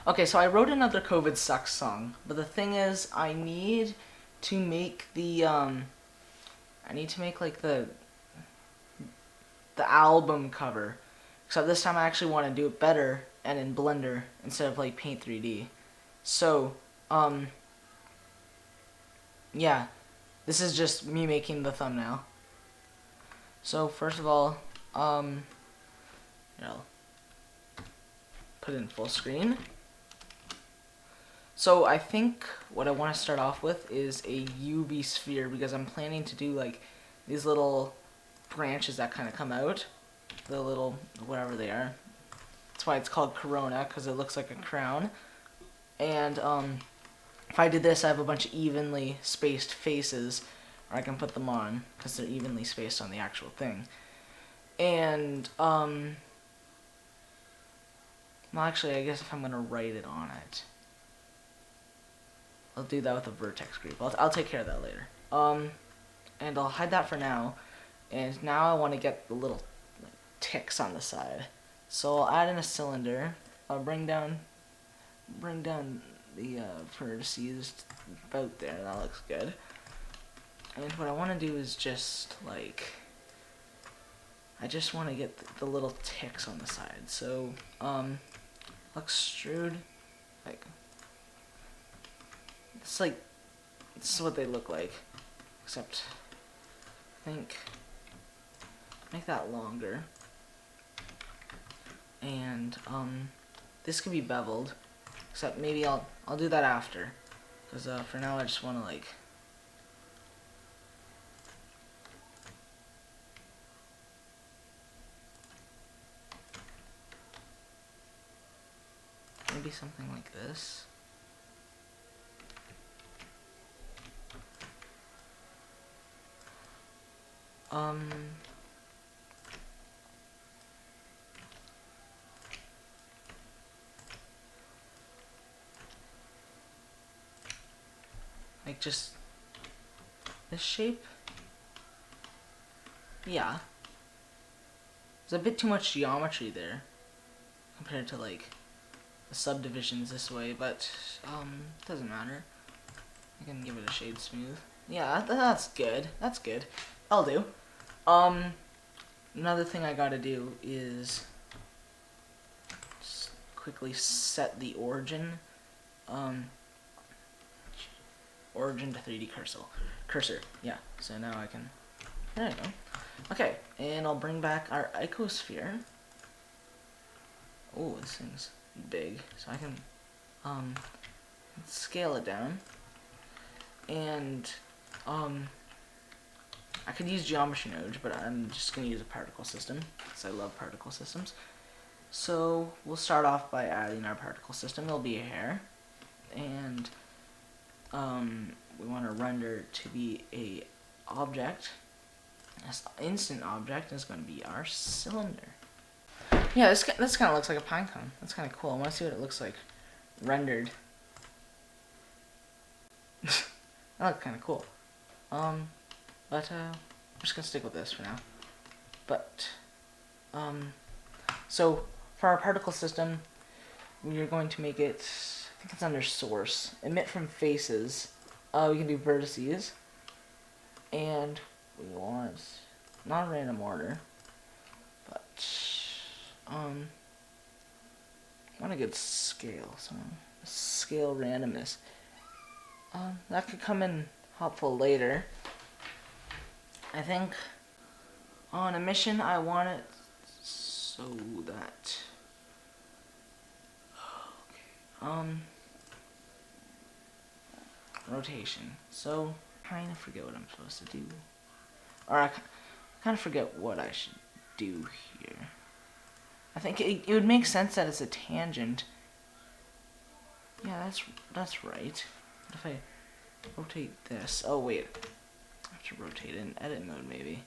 Okay, so I wrote another COVID sucks song, but the thing is, to make the I need to make like the album cover. Except this time I actually want to do it better and in Blender instead of like Paint 3D. So, um, yeah, this is just me making the thumbnail. So first of all, um, you know, put it in full screen. So I think what I want to start off with is a UV sphere because I'm planning to do like these little branches that kind of come out, the little whatever they are. That's why it's called corona, because it looks like a crown. And if I did this, I have a bunch of evenly spaced faces, or I can put them on because they're evenly spaced on the actual thing. And well, actually, I guess if I'm gonna write it on it, I'll do that with a vertex group. I'll take care of that later. And I'll hide that for now. And now I want to get the little like, ticks on the side. So I'll add in a cylinder. I'll bring down the vertices about there. That looks good. And what I want to do is just like, I just want to get the little ticks on the side. So extrude like it's like this is what they look like, except I think make that longer. And this could be beveled, except maybe I'll do that after, because for now I just want to like maybe something like this. Like just this shape. Yeah. There's a bit too much geometry there compared to like the subdivisions this way, but doesn't matter. I can give it a shade smooth. Yeah, that's good. That's good. I'll do. Another thing I gotta do is just quickly set the origin. Origin to 3D cursor. Yeah. So now I can. There you go. Okay, and I'll bring back our icosphere. Oh, this thing's big, so I can scale it down. And I could use geometry nodes, but I'm just gonna use a particle system because I love particle systems. So we'll start off by adding our particle system. It'll be a hair, and we want to render to be a object. This instant object is going to be our cylinder. Yeah, this kind of looks like a pine cone. That's kind of cool. I want to see what it looks like rendered. That looks kind of cool. But I'm just gonna stick with this for now. But so for our particle system, we're going to make it. I think it's under source. Emit from faces. We can do vertices, and we want not a random order, but I want a good scale. So scale randomness. That could come in helpful later. I think on Emission I want it so that rotation. So kind of forget what I'm supposed to do, or I kind of forget what I should do here. I think it would make sense that it's a tangent. Yeah, that's right. What if I rotate this? Oh wait, I have to rotate it in edit mode maybe.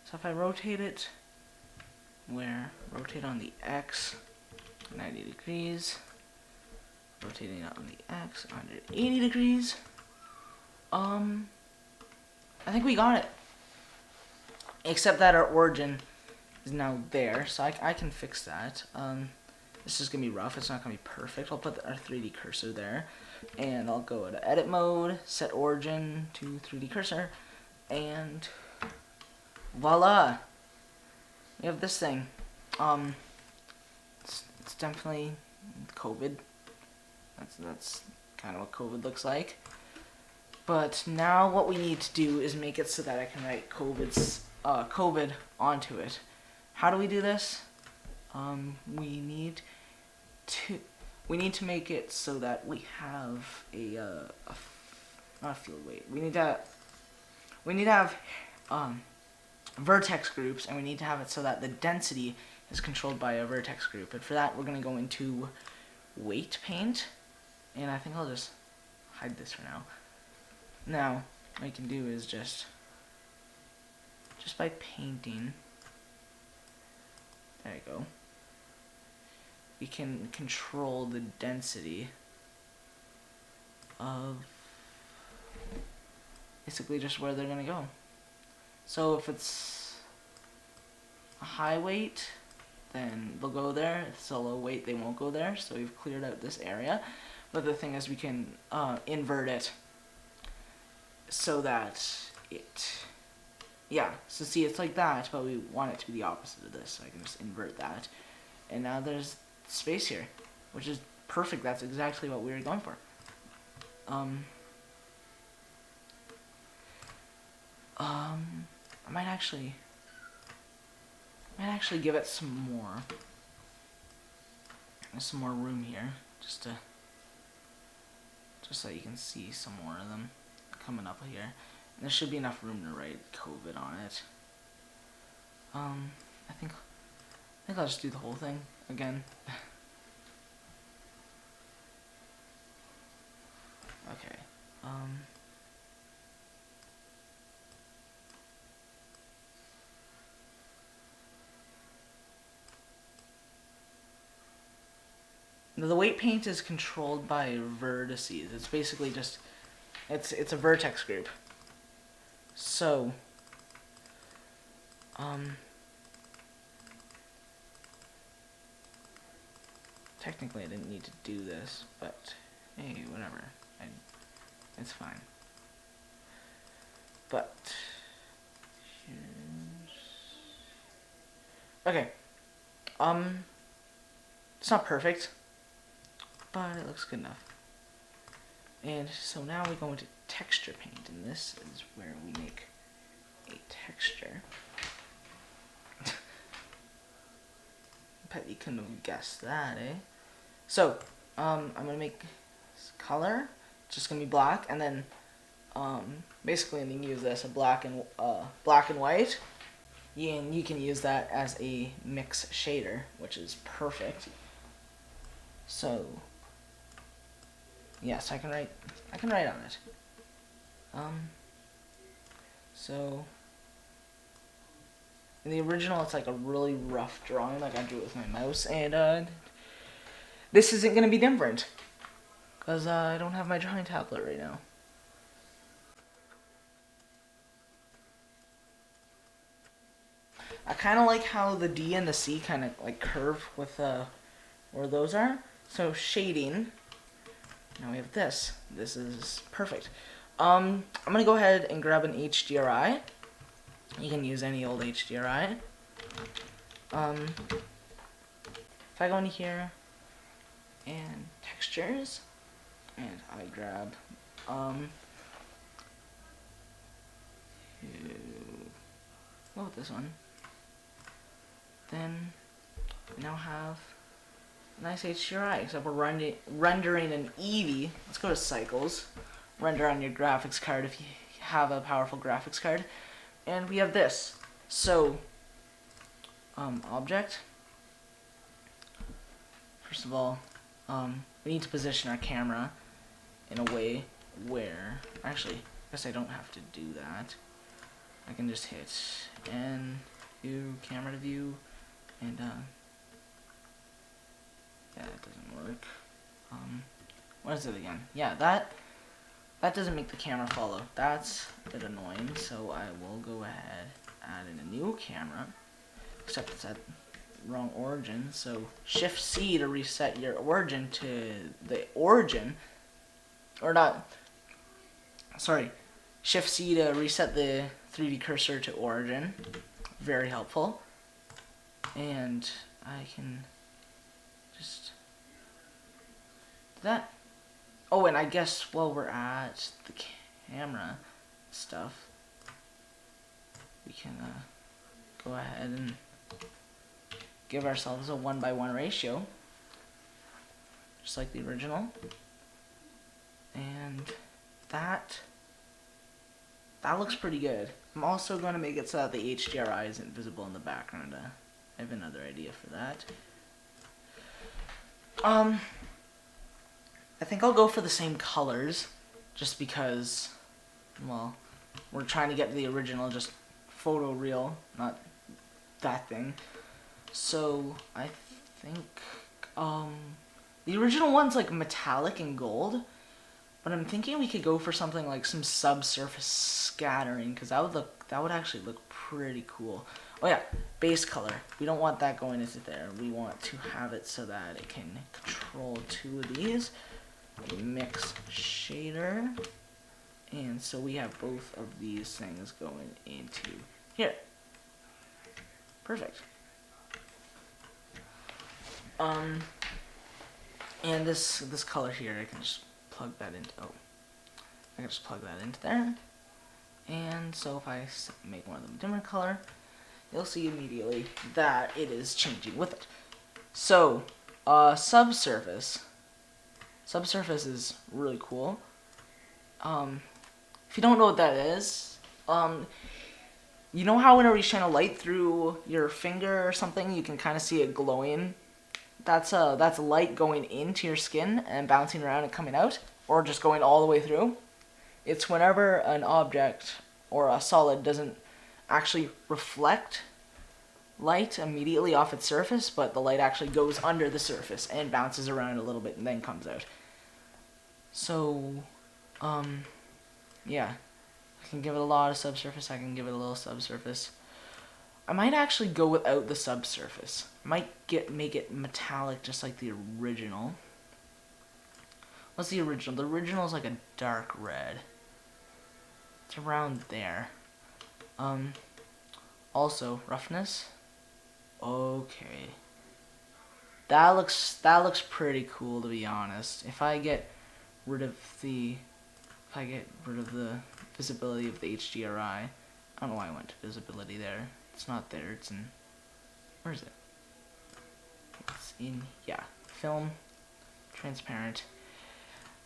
So if I rotate it, rotate on the X, 90 degrees, rotating it on the X, 180 degrees. I think we got it. Except that our origin is now there, so I can fix that. This is gonna be rough. It's not gonna be perfect. I'll put our 3D cursor there, and I'll go to edit mode, set origin to 3D cursor, and voila, we have this thing. It's definitely COVID. That's kind of what COVID looks like. But now what we need to do is make it so that I can write COVID onto it. How do we do this? We need to make it so that we have not a field weight. We need to have vertex groups, and we need to have it so that the density is controlled by a vertex group. And for that, we're going to go into weight paint, and I think I'll just hide this for now. Now, what you can do is just by painting, there you go, we can control the density of basically just where they're going to go. So if it's a high weight, then they'll go there. If it's a low weight, they won't go there. So we've cleared out this area. But the thing is, we can invert it so that so see, it's like that, but we want it to be the opposite of this. So I can just invert that. And now there's space here, which is perfect. That's exactly what we were going for. I might actually give it some more room here, just so you can see some more of them coming up here. And there should be enough room to write COVID on it. I think I'll just do the whole thing again. Okay. The weight paint is controlled by vertices. It's basically just it's a vertex group. So technically I didn't need to do this, but hey, whatever. It's fine. But okay. It's not perfect, but it looks good enough. And so now we go into texture paint, and this is where we make a texture. Bet you couldn't have guessed that, eh? So, I'm gonna make this color. It's just gonna be black, and then basically I'm gonna use this a black and white. And you can use that as a mix shader, which is perfect. So yes, I can write on it. So in the original, it's like a really rough drawing, like I drew it with my mouse, and this isn't gonna be different because I don't have my drawing tablet right now. I kind of like how the D and the C kind of like curve with where those are. So shading. Now we have this. This is perfect. I'm gonna go ahead and grab an HDRI. You can use any old HDRI. If I go into here and textures, and I grab go with this one. Then we now have a nice HDRI, except we're rendering an Eevee. Let's go to cycles. Render on your graphics card if you have a powerful graphics card. And we have this. So, object. First of all, we need to position our camera in a way where, actually, I guess I don't have to do that. I can just hit N, view, camera to view, and yeah, that doesn't work. What is it again? Yeah, that doesn't make the camera follow. That's a bit annoying, so I will go ahead, add in a new camera, except it's at wrong origin. So Shift C to reset your origin to the origin, or not. Sorry, Shift C to reset the 3D cursor to origin. Very helpful. And I can just do that. Oh, and I guess while we're at the camera stuff, we can go ahead and give ourselves a 1:1 ratio, just like the original. And that looks pretty good. I'm also going to make it so that the HDRI isn't visible in the background. I have another idea for that. I think I'll go for the same colors, just because, well, we're trying to get to the original, just photoreal, not that thing. So I think the original one's like metallic and gold, but I'm thinking we could go for something like some subsurface scattering, because that would actually look pretty cool. Oh yeah, base color. We don't want that going into there. We want to have it so that it can control two of these. Mix shader. And so we have both of these things going into here. Perfect. And this color here, I can just plug that into, I can just plug that into there. And so if I make one of them dimmer color, you'll see immediately that it is changing with it. So, subsurface. Subsurface is really cool. If you don't know what that is, you know how whenever you shine a light through your finger or something, you can kind of see it glowing? That's light going into your skin and bouncing around and coming out, or just going all the way through. It's whenever an object or a solid doesn't actually reflect light immediately off its surface, but the light actually goes under the surface and bounces around a little bit and then comes out. So, yeah, I can give it a lot of subsurface, I can give it a little subsurface. I might actually go without the subsurface. I might make it metallic just like the original. What's the original? The original is like a dark red. It's around there. Also, roughness. Okay. That looks pretty cool, to be honest. If I get rid of the visibility of the HDRI, I don't know why I went to visibility there. It's not there, it's in, where is it? It's in, yeah, film, transparent.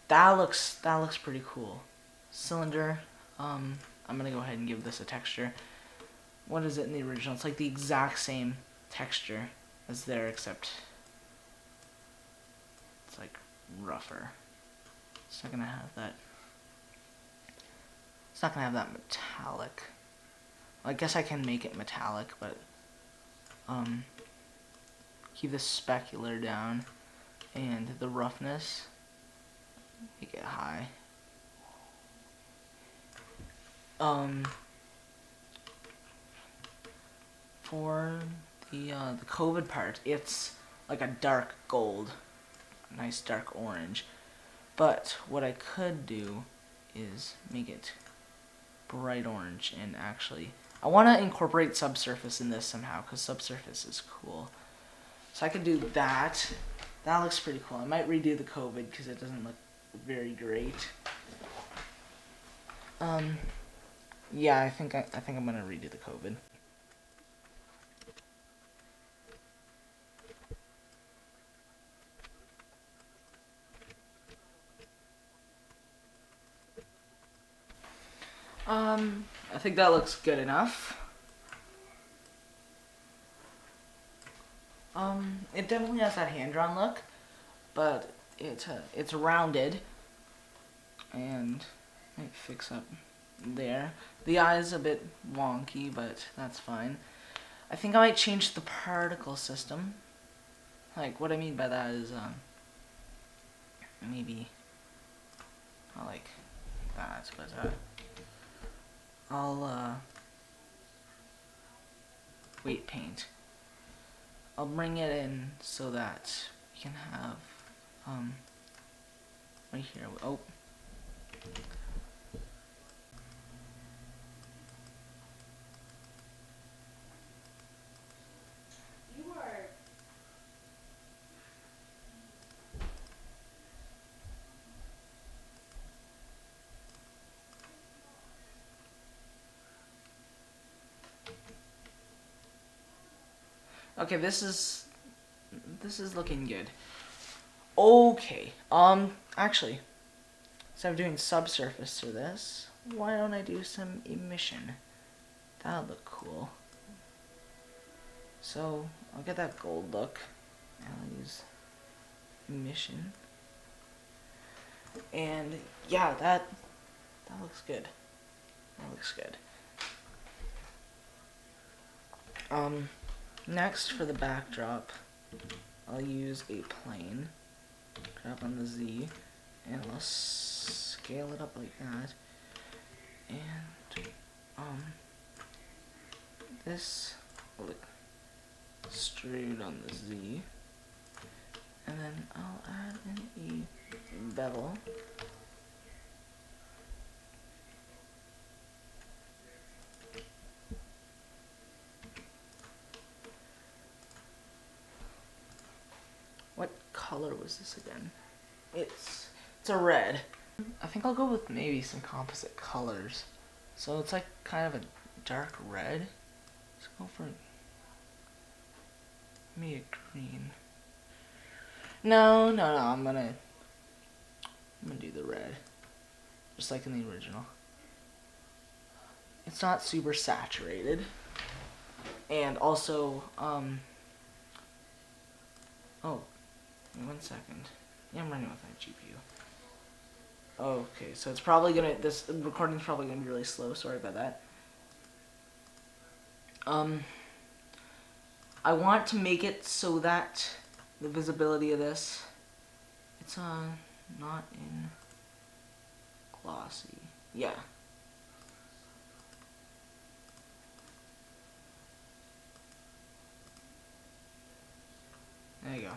That looks pretty cool. Cylinder, I'm gonna go ahead and give this a texture. What is it in the original? It's like the exact same texture as there, except it's like rougher. It's not gonna have that. It's not gonna have that metallic. I guess I can make it metallic, but keep the specular down and the roughness make it high. For the COVID part, it's like a dark gold, a nice dark orange. But what I could do is make it bright orange, and actually I want to incorporate subsurface in this somehow, because subsurface is cool. So I could do that. That looks pretty cool. I might redo the COVID because it doesn't look very great. Yeah, I think I'm gonna redo the COVID. I think that looks good enough. It definitely has that hand-drawn look, but it's rounded, and might fix up there. The eye's a bit wonky, but that's fine. I think I might change the particle system. Like, what I mean by that is, maybe not like that, but I'll weight paint. I'll bring it in so that we can have right here. Oh. Okay, this is looking good. Okay, actually, instead of doing subsurface to this, why don't I do some emission? That'll look cool. So, I'll get that gold look, and I'll use emission. And, yeah, that looks good. That looks good. Next, for the backdrop, I'll use a plane. Grab on the Z, and I'll scale it up like that. And this will look straight on the Z, and then I'll add in a bevel. What color was this again? It's a red. I think I'll go with maybe some composite colors. So it's like kind of a dark red. Let's go for maybe a green. No, I'm gonna do the red. Just like in the original. It's not super saturated. And also, oh, 1 second. Yeah, I'm running with my GPU. Okay, so it's probably gonna, this recording's probably gonna be really slow, sorry about that. I want to make it so that the visibility of this, it's not in glossy. Yeah. There you go.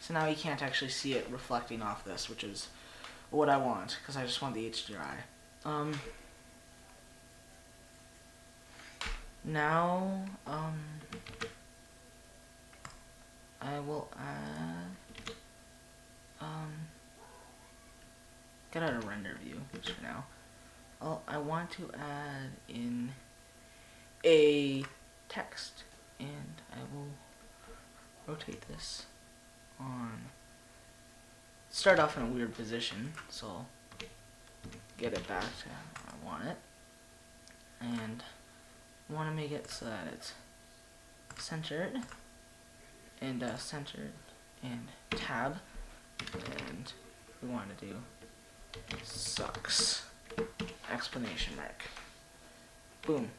So now you can't actually see it reflecting off this, which is what I want, because I just want the HDRI. Now, I will add, get out of render view, just for now. I want to add in a text, and I will rotate this on, start off in a weird position, so I'll get it back to how I want it, and I want to make it so that it's centered, and tab, and we want to do sucks, exclamation mark, boom,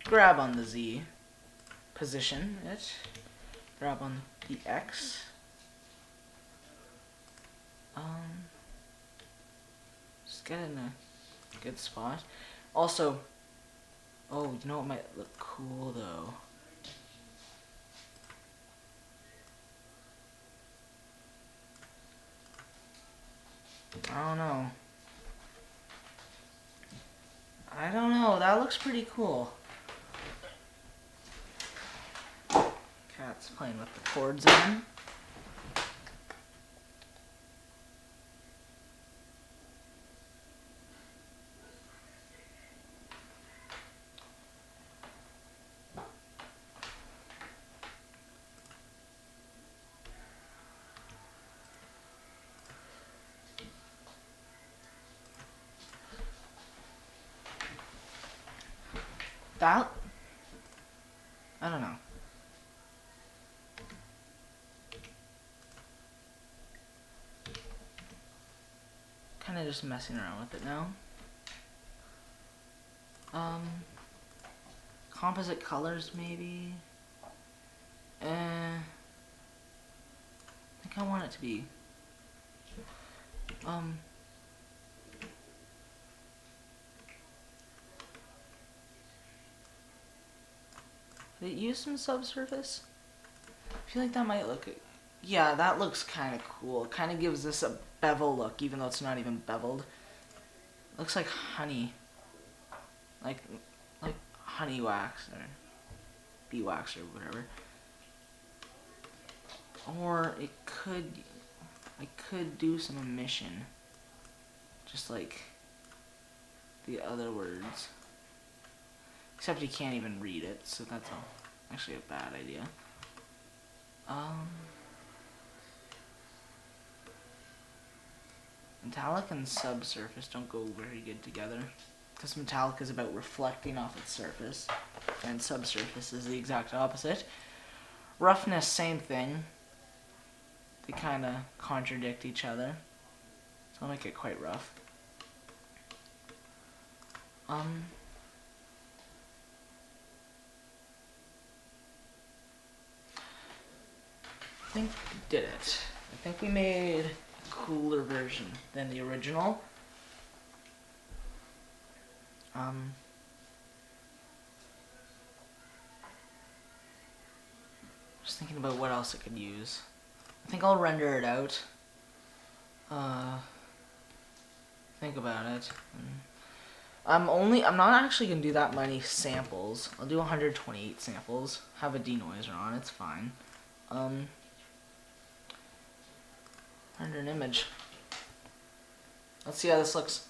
grab on the Z, position it, grab on the X, just get in a good spot. Also, oh, you know what might look cool though? I don't know, that looks pretty cool. Cat's playing with the cords again. That, I don't know. Kind of just messing around with it now. Composite colors maybe. I think I want it to be Did it use some subsurface? I feel like that might look... Yeah, that looks kind of cool. It kind of gives this a bevel look, even though it's not even beveled. Looks like honey. Like honey wax or bee wax or whatever. Or it could... I could do some emission. Just like the other words. Except you can't even read it, so that's actually a bad idea. Metallic and subsurface don't go very good together, because metallic is about reflecting off its surface, and subsurface is the exact opposite. Roughness, same thing. They kind of contradict each other, so I'll make it quite rough. I think we did it. I think we made a cooler version than the original. Just thinking about what else I could use. I think I'll render it out. Think about it. I'm not actually gonna do that many samples. I'll do 128 samples. Have a denoiser on, it's fine. Render an image. Let's see how this looks.